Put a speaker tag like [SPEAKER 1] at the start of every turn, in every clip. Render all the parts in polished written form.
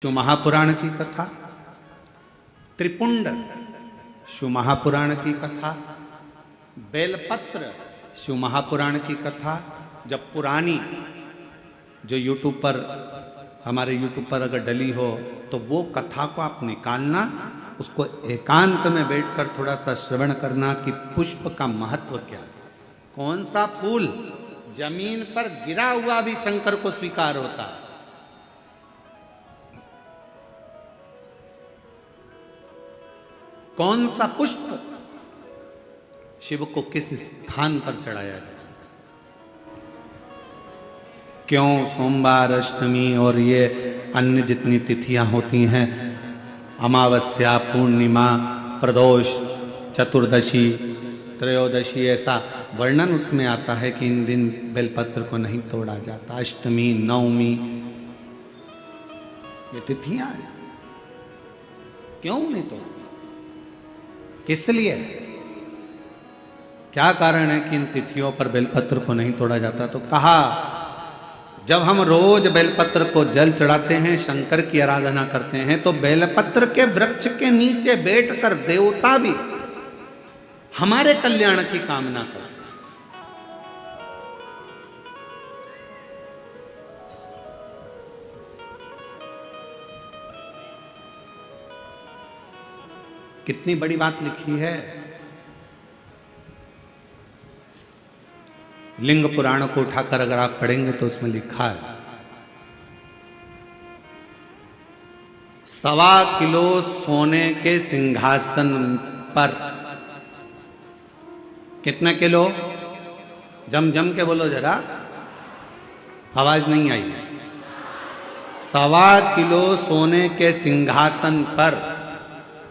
[SPEAKER 1] शिव महापुराण की कथा, त्रिपुंड शिव महापुराण की कथा, बेलपत्र शिव महापुराण की कथा। जब पुरानी जो यूट्यूब पर हमारे यूट्यूब पर अगर डली हो तो वो कथा को आप निकालना, उसको एकांत में बैठकर थोड़ा सा श्रवण करना कि पुष्प का महत्व क्या है। कौन सा फूल जमीन पर गिरा हुआ भी शंकर को स्वीकार होता है। कौन सा पुष्प शिव को किस स्थान पर चढ़ाया जाए। क्यों सोमवार, अष्टमी और ये अन्य जितनी तिथियां होती हैं, अमावस्या, पूर्णिमा, प्रदोष, चतुर्दशी, त्रयोदशी, ऐसा वर्णन उसमें आता है कि इन दिन बेलपत्र को नहीं तोड़ा जाता। अष्टमी, नवमी, ये तिथियां हैं, क्यों नहीं तोड़ा, किस लिए, क्या कारण है कि इन तिथियों पर बेलपत्र को नहीं तोड़ा जाता। तो कहा जब हम रोज बेलपत्र को जल चढ़ाते हैं, शंकर की आराधना करते हैं, तो बेलपत्र के वृक्ष के नीचे बैठकर देवता भी हमारे कल्याण की कामना करते हैं। कितनी बड़ी बात लिखी है। लिंग पुराण को उठाकर अगर आप पढ़ेंगे तो उसमें लिखा है 1.25 किलो सोने के सिंहासन पर, कितने किलो, जम जम के बोलो जरा, आवाज नहीं आई। 1.25 किलो सोने के सिंहासन पर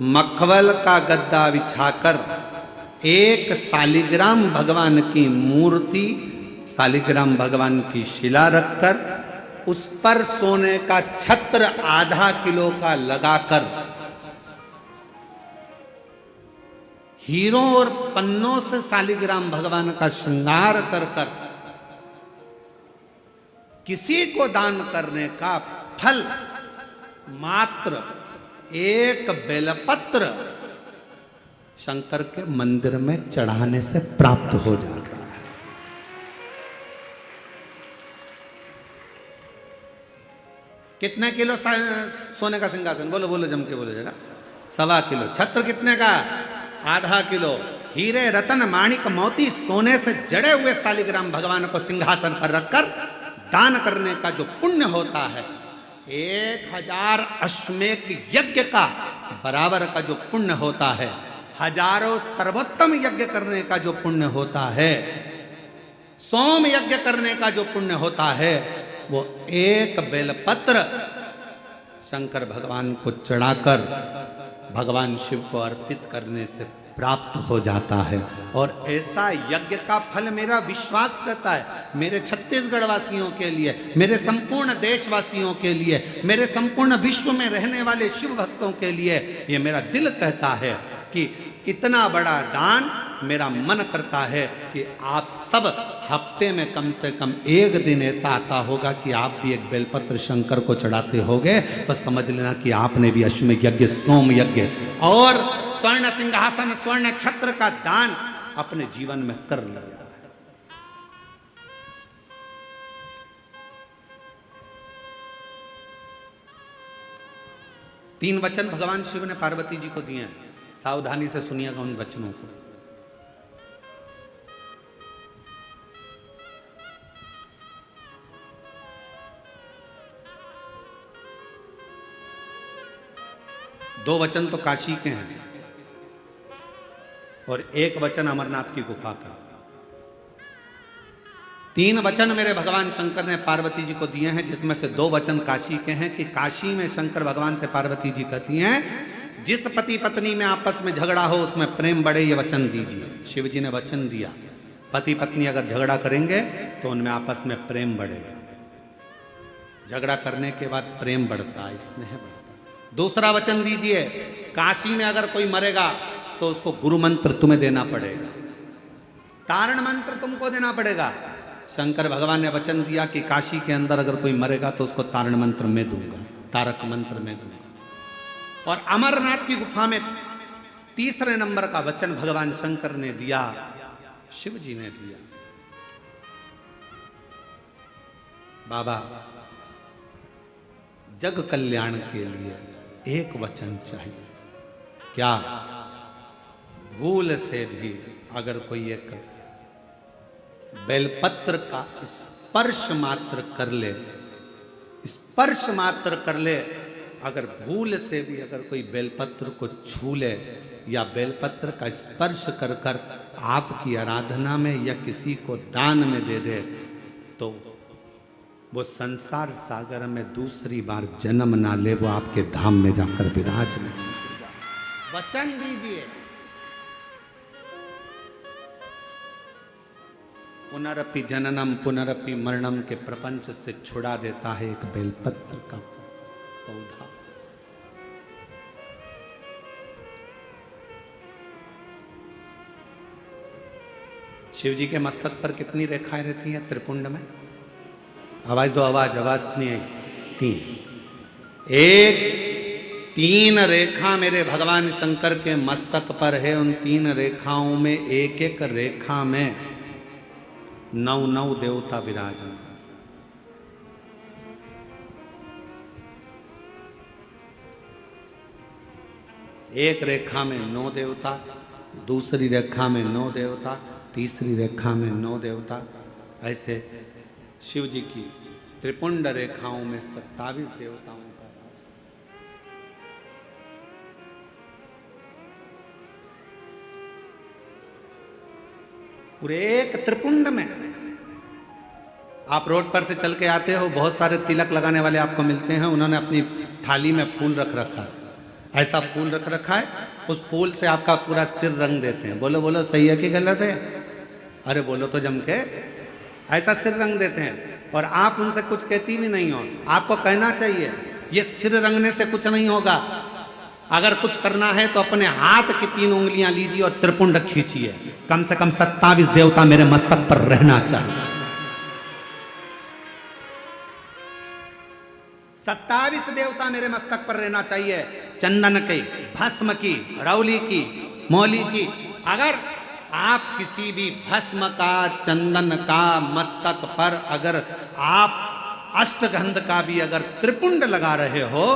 [SPEAKER 1] मखमल का गद्दा बिछाकर एक शालिग्राम भगवान की मूर्ति, शालिग्राम भगवान की शिला रखकर उस पर सोने का छत्र 0.5 किलो का लगाकर हीरों और पन्नों से शालिग्राम भगवान का श्रृंगार कर कर किसी को दान करने का फल मात्र एक बेलपत्र शंकर के मंदिर में चढ़ाने से प्राप्त हो जाता है। कितने किलो सोने का सिंहासन, बोलो बोलो जम के बोलो जरा। 1.25 किलो। छत्र कितने का? 0.5 किलो। हीरे, रतन, माणिक, मोती, सोने से जड़े हुए शालिग्राम भगवान को सिंहासन पर रखकर दान करने का जो पुण्य होता है, 1000 अश्वमेध यज्ञ का बराबर का जो पुण्य होता है, हजारों सर्वोत्तम यज्ञ करने का जो पुण्य होता है, सोम यज्ञ करने का जो पुण्य होता है, वो एक बेलपत्र शंकर भगवान को चढ़ाकर भगवान शिव को अर्पित करने से प्राप्त हो जाता है। और ऐसा यज्ञ का फल मेरा विश्वास करता है, मेरे छत्तीसगढ़ वासियों के लिए, मेरे संपूर्ण देशवासियों के लिए, मेरे संपूर्ण विश्व में रहने वाले शिव भक्तों के लिए, ये मेरा दिल कहता है कि इतना बड़ा दान मेरा मन करता है कि आप सब हफ्ते में कम से कम एक दिन ऐसा आता होगा कि आप भी एक बेलपत्र शंकर को चढ़ाते होगे, तो समझ लेना कि आपने भी अश्वमेध यज्ञ, सोम यज्ञ और स्वर्ण सिंहासन, स्वर्ण छत्र का दान अपने जीवन में कर लिया। तीन वचन भगवान शिव ने पार्वती जी को दिए हैं, सावधानी से सुनिएगा उन वचनों को। दो वचन तो काशी के हैं और एक वचन अमरनाथ की गुफा का। 3 वचन मेरे भगवान शंकर ने पार्वती जी को दिए हैं, जिसमें से 2 वचन काशी के हैं कि काशी में शंकर भगवान से पार्वती जी कहती हैं, जिस पति पत्नी में आपस में झगड़ा हो उसमें प्रेम बढ़े, ये वचन दीजिए। शिव जी ने वचन दिया, पति पत्नी अगर झगड़ा करेंगे तो उनमें आपस में प्रेम बढ़ेगा। झगड़ा करने के बाद प्रेम बढ़ता है, स्नेह बढ़ता है। दूसरा वचन दीजिए, काशी में अगर कोई मरेगा तो उसको गुरु मंत्र तुम्हें देना पड़ेगा, तारण मंत्र तुमको देना पड़ेगा। शंकर भगवान ने वचन दिया कि काशी के अंदर अगर कोई मरेगा तो उसको तारण मंत्र मैं दूंगा। तारक मंत्र में दूंगा। और अमरनाथ की गुफा में तीसरे नंबर का वचन भगवान शंकर ने दिया, शिव जी ने दिया, बाबा जग कल्याण के लिए एक वचन चाहिए। क्या? भूल से भी अगर कोई एक बेलपत्र का स्पर्श मात्र कर ले, स्पर्श मात्र कर ले, अगर भूल से भी अगर कोई बेलपत्र को छू ले या बेलपत्र का स्पर्श कर कर आपकी आराधना में या किसी को दान में दे दे, तो वो संसार सागर में दूसरी बार जन्म ना ले, वो आपके धाम में जाकर विराज नहीं। वचन दीजिए। पुनरपि जननम पुनरपि मरणम के प्रपंच से छुड़ा देता है एक बेलपत्र का पौधा। शिव जी के मस्तक पर कितनी रेखाएं रहती हैं त्रिपुंड में? आवाज दो, आवाज नहीं आई। 3 एक 3 रेखा मेरे भगवान शंकर के मस्तक पर है। उन 3 रेखाओं में एक एक रेखा में 9 देवता विराजमान। एक रेखा में 9 देवता, दूसरी रेखा में 9 देवता, तीसरी रेखा में 9 देवता। ऐसे शिव जी की त्रिपुंड रेखाओं में 27 देवताओं का वास। पूरे एक त्रिपुंड में। आप रोड पर से चल के आते हो, बहुत सारे तिलक लगाने वाले आपको मिलते हैं, उन्होंने अपनी थाली में फूल रख रखा है, ऐसा फूल रख रखा है, उस फूल से आपका पूरा सिर रंग देते हैं। बोलो बोलो, सही है कि गलत है? अरे बोलो तो जम के। ऐसा सिर रंग देते हैं और आप उनसे कुछ कहती भी नहीं हो। आपको कहना चाहिए ये सिर रंगने से कुछ नहीं होगा, अगर कुछ करना है तो अपने हाथ की 3 उंगलियां लीजिए और त्रिपुंड खींचिए। कम से कम 27 देवता मेरे मस्तक पर रहना चाहिए। 27 देवता मेरे मस्तक पर रहना चाहिए। चंदन की, भस्म की, रौली की, मौली की। अगर आप किसी भी भस्म का, चंदन का मस्तक पर अगर आप अष्टगंध का भी अगर त्रिपुंड लगा रहे हो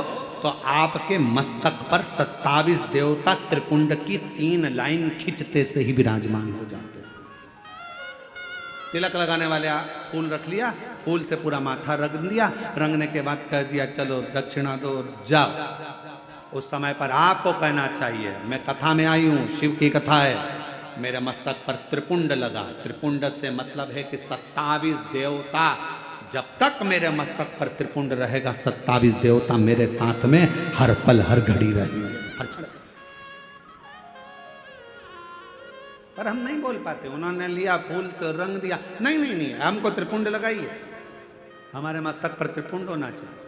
[SPEAKER 1] तो आपके मस्तक पर 27 देवता त्रिपुंड की 3 लाइन खींचते से ही विराजमान हो जाते हैं। तिलक लगाने वाले फूल रख लिया, फूल से पूरा माथा रंग दिया, रंगने के बाद कह दिया चलो दक्षिणा दो जाओ। उस समय पर आपको कहना चाहिए, मैं कथा में आई हूं, शिव की कथा है, मेरे मस्तक पर त्रिपुंड लगा। त्रिपुंड से मतलब है कि 27 देवता, जब तक मेरे मस्तक पर त्रिपुंड रहेगा 27 देवता मेरे साथ में हर पल हर घड़ी रहेंगे, हर क्षण। पर हम नहीं बोल पाते। उन्होंने लिया फूल से रंग दिया, नहीं नहीं नहीं, हमको त्रिपुंड लगाइए, हमारे मस्तक पर त्रिपुंड होना चाहिए।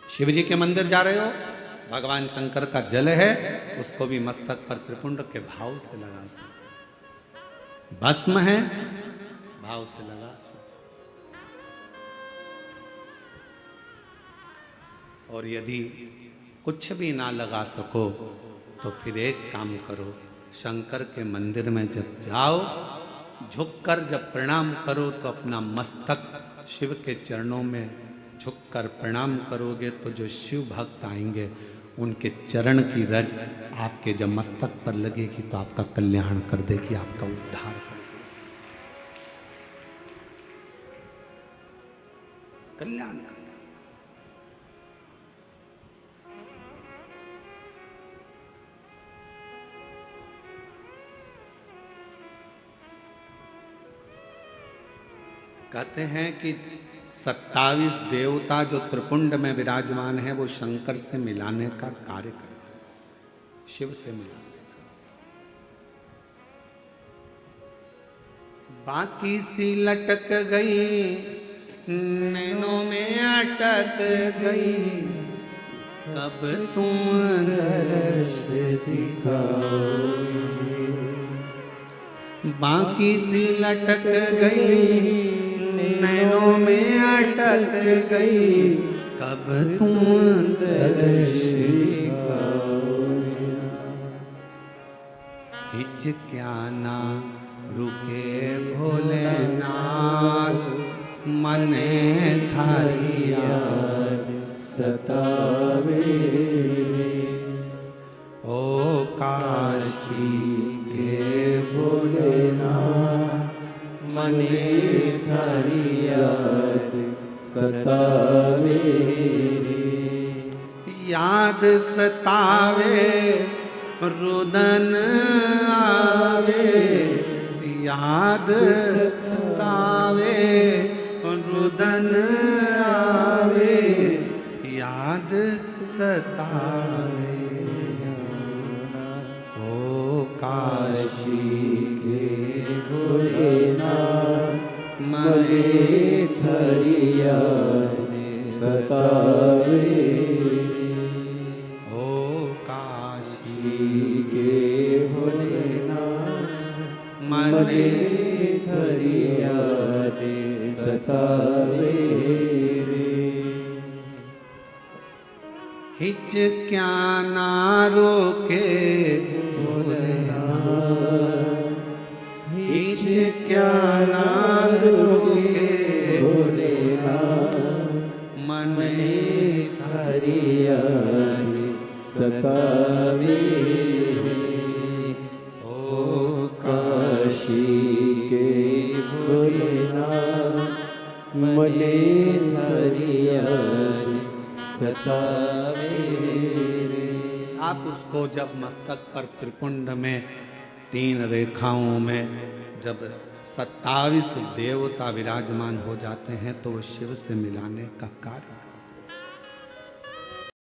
[SPEAKER 1] शिव जी के मंदिर जा रहे हो, भगवान शंकर का जल है, उसको भी मस्तक पर त्रिपुंड के भाव से लगा सकते। भस्म है, भाव से लगा सकते। और यदि कुछ भी ना लगा सको तो फिर एक काम करो, शंकर के मंदिर में जब जाओ, झुककर जब प्रणाम करो तो अपना मस्तक शिव के चरणों में झुककर प्रणाम करोगे तो जो शिव भक्त आएंगे उनके चरण की रज आपके जब मस्तक पर लगेगी तो आपका कल्याण कर देगी, आपका उद्धार कर देगी, कल्याण कर देगी। कहते हैं कि 27 देवता जो त्रिपुंड में विराजमान है वो शंकर से मिलाने का कार्य करते हैं, शिव से मिलाने का। बाकी सी लटक गई, नैनों में अटक गई, कब तुम दर्श दिखाओगे, बाकी सी लटक गई नैनों में अटक गई, कब तुम दर्श दिखाओगे। हिचकिया ना रुके भोलेनाथ, मने थारी याद सतावे। ओ काशी के भोलेनाथ, मने थारी याद सतावे। याद सतावे रुदन आवे, याद सतावे रुदन आवे, याद सतावे। ओ काशी के भोलेनाथ, मने थारी याद सतावे। ओ काशी के भोलेनाथ, मने थारी याद सतावे। हिचकिया ना रोके भोलेनाथ, हिचकिया ना रोके भोलेनाथ, मने थारी याद सतावे। ओ काशी के भोलेनाथ, मने थारी याद सतावे। आप उसको जब मस्तक पर त्रिपुंड में 3 रेखाओं में जब 27 देवता विराजमान हो जाते हैं तो वो शिव से मिलाने का कार्य